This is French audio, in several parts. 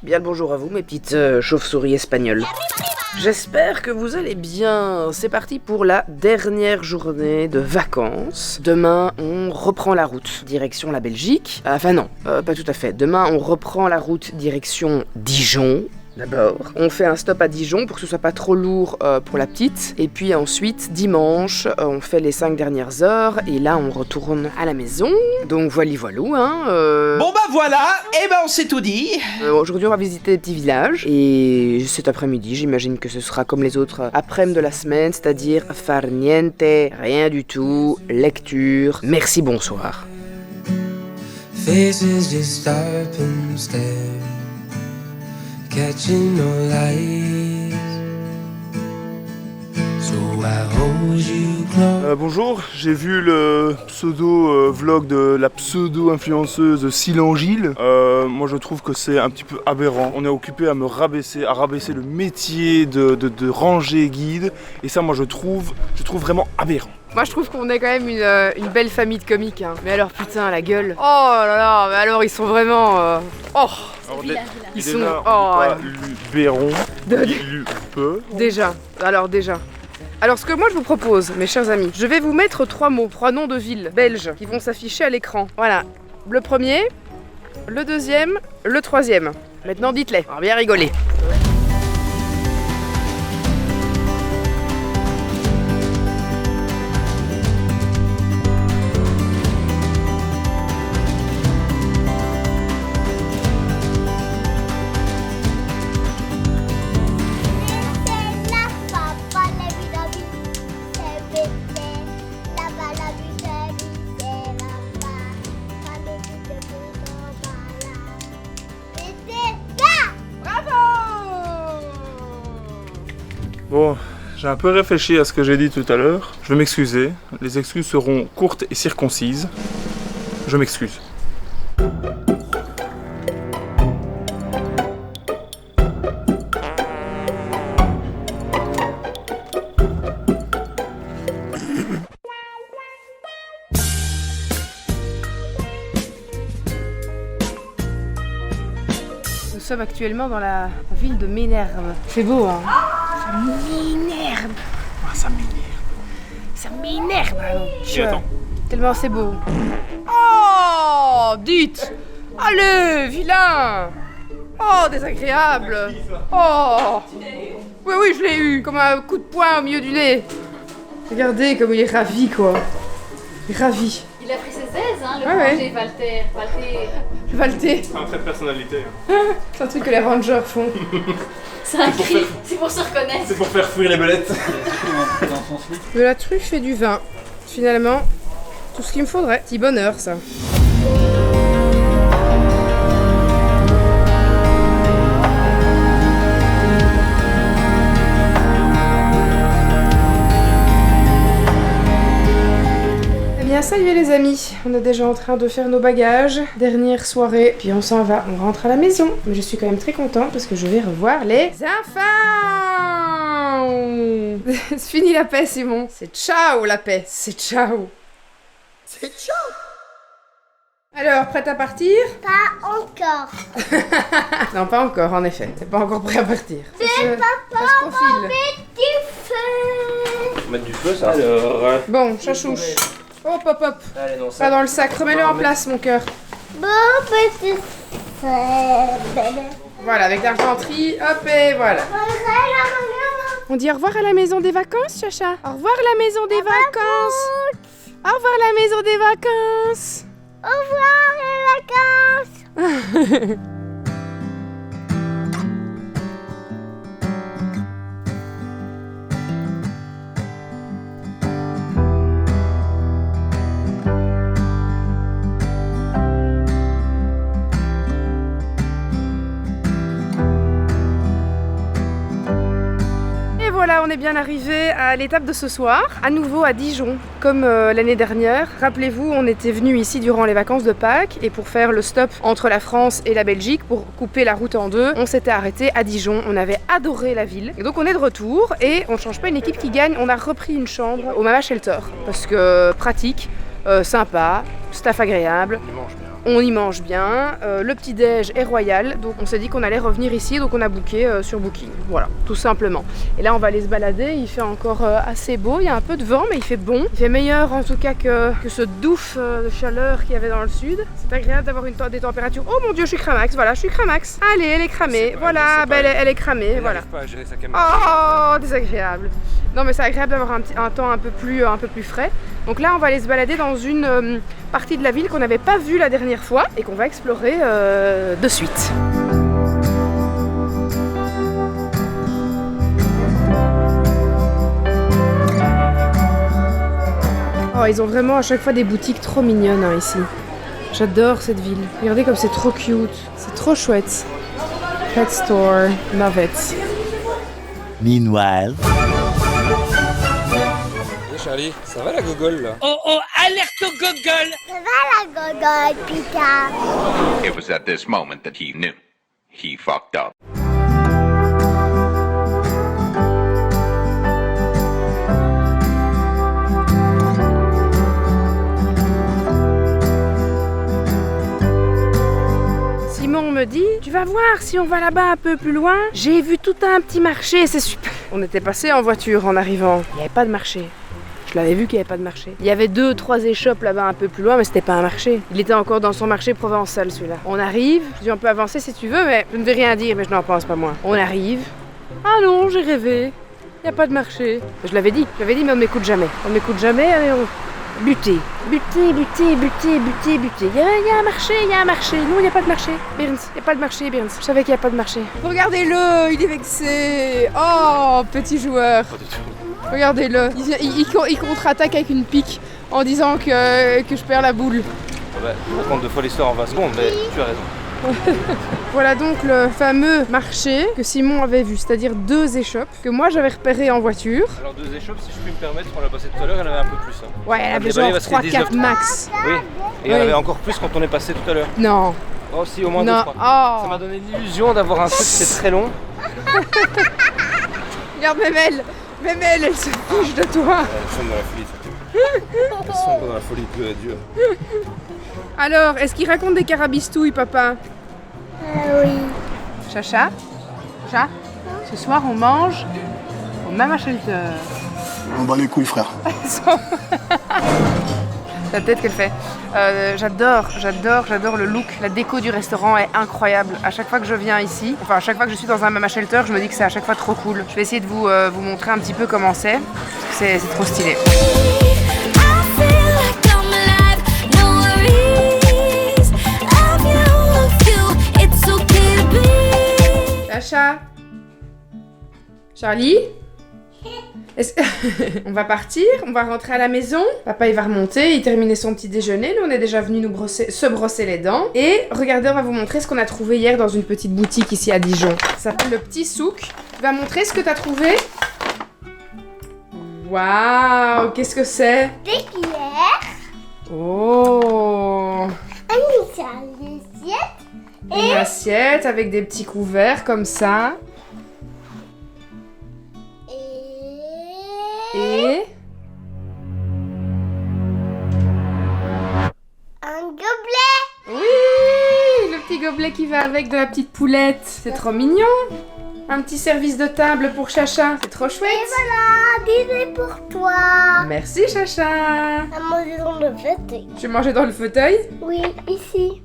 Bien le bonjour à vous mes petites chauves-souris espagnoles. J'espère que vous allez bien. C'est parti pour la dernière journée de vacances. Demain, on reprend la route direction la Belgique. Enfin non, pas tout à fait. Demain, on reprend la route direction Dijon. D'abord, on fait un stop à Dijon pour que ce soit pas trop lourd pour la petite. Et puis ensuite, dimanche, on fait les 5 dernières heures. Et là, on retourne à la maison. Donc voilou, hein. Bon bah voilà, et ben on s'est tout dit. Aujourd'hui, on va visiter des petits villages. Et cet après-midi, j'imagine que ce sera comme les autres après-midi de la semaine, c'est-à-dire far niente, rien du tout, lecture, merci, bonsoir. Faces just stop and stare, catching no lights. So I hold you close. Bonjour, j'ai vu le pseudo-vlog de la pseudo-influenceuse Silangile. Moi je trouve que c'est un petit peu aberrant. On est occupé à rabaisser le métier de ranger guide. Et ça moi je trouve vraiment aberrant. Moi je trouve qu'on est quand même une belle famille de comiques, hein. Mais alors putain, la gueule. Oh là là, mais alors ils sont vraiment... Oh. Alors, Ils sont... déjà, Oh, on dit pas Luberon, Lupe. Déjà. Alors ce que moi je vous propose, mes chers amis, je vais vous mettre 3 noms de villes belges qui vont s'afficher à l'écran. Voilà, le premier, le deuxième, le troisième. Maintenant dites-les, on va bien rigoler. Bon, j'ai un peu réfléchi à ce que j'ai dit tout à l'heure. Je vais m'excuser. Les excuses seront courtes et circoncises. Je m'excuse. Nous sommes actuellement dans la ville de Ménherbe. C'est beau, hein? Ménherbe. Ah, ça m'énerve. Ça m'énerve. Et attends. Tellement c'est beau. Oh, dites. Allez, vilain. Oh, désagréable. Oh. Oui, je l'ai eu. Comme un coup de poing au milieu du nez. Regardez comme il est ravi, quoi. Il est ravi. Il a pris ses aises, hein, le Ah ouais. ranger Walter. Valté. C'est un trait de personnalité. C'est un truc que les rangers font. C'est un cri, c'est pour se reconnaître. C'est pour faire fuir les belettes. De la truffe et du vin. Finalement, tout ce qu'il me faudrait. Petit bonheur, ça. Eh bien, salut les amis. On est déjà en train de faire nos bagages. Dernière soirée, puis on s'en va. On rentre à la maison. Mais je suis quand même très contente parce que je vais revoir les enfants. C'est fini la paix, Simon. C'est ciao la paix. C'est ciao. C'est ciao. Alors, prête à partir? Pas encore. Non, pas encore, en effet. T'es pas encore prêt à partir. C'est Ça se profile. Du feu. Mettre du feu ça. Alors. Bon, chachouche. Hop. Allez, non, Pas dans le sac. Remets-le en place, mon cœur. Bon petit feu. Voilà, avec l'argenterie. Hop, et voilà. On dit au revoir à la maison des vacances, Chacha. Au revoir la maison des vacances. Au revoir la maison des vacances. Au revoir les vacances. Voilà, on est bien arrivé à l'étape de ce soir, à nouveau à Dijon, comme l'année dernière. Rappelez-vous, on était venu ici durant les vacances de Pâques et pour faire le stop entre la France et la Belgique, pour couper la route en deux, on s'était arrêté à Dijon. On avait adoré la ville. Et donc on est de retour et on change pas une équipe qui gagne, on a repris une chambre au Mama Shelter parce que pratique, sympa, staff agréable. Il mange bien. on y mange bien, le petit-déj est royal, donc on s'est dit qu'on allait revenir ici, donc on a booké sur Booking, voilà, tout simplement. Et là on va aller se balader, il fait encore assez beau, il y a un peu de vent mais il fait bon, il fait meilleur en tout cas que ce douf de chaleur qu'il y avait dans le sud. C'est agréable d'avoir des températures, oh mon dieu je suis cramax, voilà je suis cramax, allez elle est cramée, voilà, elle est cramée, voilà. Pas à gérer sa caméra. Oh désagréable. Non mais c'est agréable d'avoir un temps un peu plus frais. Donc là on va aller se balader dans une partie de la ville qu'on n'avait pas vue la dernière fois et qu'on va explorer de suite. Oh ils ont vraiment à chaque fois des boutiques trop mignonnes hein, ici. J'adore cette ville. Regardez comme c'est trop cute. C'est trop chouette. Pet store, love it. Meanwhile. Charlie, ça va la gogole là? Oh oh, alerte au gogol! Ça va la gogolle, Pika? It was at this moment that he knew. He fucked up. Simon me dit, tu vas voir si on va là-bas un peu plus loin. J'ai vu tout un petit marché, c'est super. On était passé en voiture en arrivant. Il n'y avait pas de marché. Je l'avais vu qu'il n'y avait pas de marché. Il y avait 2-3 échoppes là-bas un peu plus loin, mais c'était pas un marché. Il était encore dans son marché provençal celui-là. On arrive, je dis on peut avancer si tu veux, mais je ne vais rien dire, mais je n'en pense pas moins. On arrive. Ah non, j'ai rêvé. Il n'y a pas de marché. Je l'avais dit, mais on ne m'écoute jamais. On ne m'écoute jamais, allez on... Buter. Buter. Il y a un marché. Non, il n'y a pas de marché. Birns, il n'y a pas de marché, Birns. Je savais qu'il n'y a pas de marché. Regardez-le, il est vexé. Oh, petit joueur. Pas du tout. Regardez-le, il contre-attaque avec une pique en disant que je perds la boule. Ah bah, je raconte 2 fois l'histoire en 20 secondes, mais tu as raison. Voilà donc le fameux marché que Simon avait vu, c'est-à-dire 2 échoppes que moi j'avais repérées en voiture. Alors 2 échoppes, si je puis me permettre, on l'a passé tout à l'heure, elle avait un peu plus. Hein. Ouais, elle avait déballé genre parce qu'il y a 3-4 max. Oui, et il y en avait encore plus quand on est passé tout à l'heure. Non. Oh si, au moins 2-3. Non. Ça Oh. m'a donné l'illusion d'avoir un truc qui c'est très long. Regarde Memel, elle se fiche de toi. Elles sont dans la folie, ça. Elles sont dans la folie de Dieu. Alors, est-ce qu'il raconte des carabistouilles, papa? Oui. Chacha, ce soir on mange au Mama Shelter. On bat les couilles, frère. La tête qu'elle fait. J'adore le look. La déco du restaurant est incroyable. À chaque fois que je viens ici, enfin à chaque fois que je suis dans un Mama Shelter, je me dis que c'est à chaque fois trop cool. Je vais essayer de vous montrer un petit peu comment c'est. Parce que c'est trop stylé. Chacha, Charlie, on va partir, on va rentrer à la maison. Papa il va remonter, il terminait son petit déjeuner. Nous on est déjà venu se brosser les dents. Et regardez, on va vous montrer ce qu'on a trouvé hier dans une petite boutique ici à Dijon. Ça s'appelle le Petit Souk. Tu vas montrer ce que t'as trouvé? Waouh, qu'est-ce que c'est? Des cuillères, Oh, une assiette une assiette avec des petits couverts comme ça. Et un gobelet. oui, le petit gobelet qui va avec de la petite poulette. C'est trop mignon. Un petit service de table pour Chacha. C'est trop chouette. Et voilà, dîner pour toi. Merci Chacha. À manger dans le fauteuil. Tu veux manger dans le fauteuil? Oui, ici.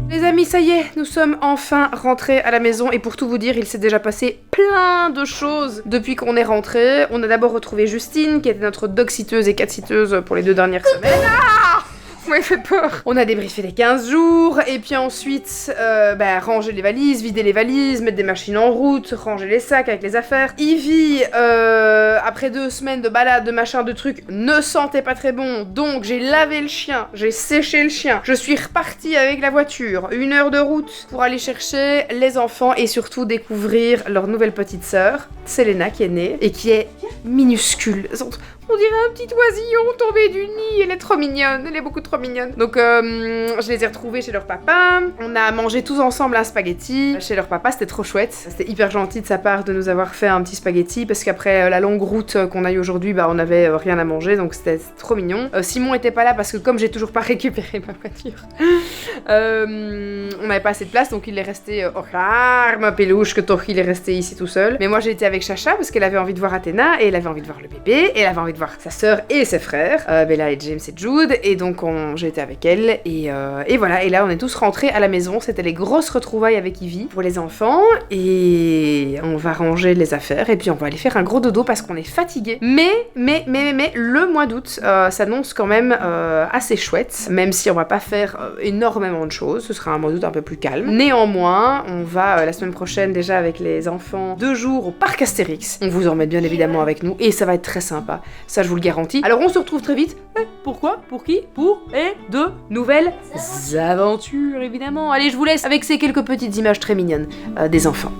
Les amis, ça y est, nous sommes enfin rentrés à la maison et pour tout vous dire, il s'est déjà passé plein de choses depuis qu'on est rentrés. On a d'abord retrouvé Justine, qui était notre dog-sitteuse et cat-sitteuse pour les 2 dernières semaines. Ah! Moi, il fait peur. On a débriefé les 15 jours, et puis ensuite, ranger les valises, vider les valises, mettre des machines en route, ranger les sacs avec les affaires. Ivy, après 2 semaines de balade, de machin, de trucs, ne sentait pas très bon, donc j'ai lavé le chien, j'ai séché le chien. Je suis repartie avec la voiture, 1 heure de route pour aller chercher les enfants et surtout découvrir leur nouvelle petite sœur. Selena qui est née et qui est minuscule. On dirait un petit oisillon tombé du nid, elle est trop mignonne, elle est beaucoup trop mignonne. Donc je les ai retrouvés chez leur papa, on a mangé tous ensemble un spaghetti chez leur papa, c'était trop chouette. C'était hyper gentil de sa part de nous avoir fait un petit spaghetti parce qu'après la longue route qu'on a eu aujourd'hui, bah on avait rien à manger, donc c'était trop mignon. Simon était pas là parce que comme j'ai toujours pas récupéré ma voiture, on n'avait pas assez de place, donc il est resté ma peluche que toch il est resté ici tout seul. Mais moi j'ai été avec Chacha parce qu'elle avait envie de voir Athéna et elle avait envie de voir le bébé et elle avait envie de voir sa sœur et ses frères, Bella et James et Jude, et donc j'ai été avec elle et voilà, et là on est tous rentrés à la maison, c'était les grosses retrouvailles avec Ivy pour les enfants et on va ranger les affaires et puis on va aller faire un gros dodo parce qu'on est fatigué. Mais le mois d'août s'annonce quand même assez chouette, même si on va pas faire énormément de choses, ce sera un mois d'août un peu plus calme. Néanmoins, on va la semaine prochaine déjà avec les enfants 2 jours au parc Astérix. On vous emmène bien évidemment avec nous et ça va être très sympa. Ça, je vous le garantis. Alors, on se retrouve très vite. Pourquoi? Pour qui? Pour de nouvelles aventures, évidemment. Allez, je vous laisse avec ces quelques petites images très mignonnes des enfants.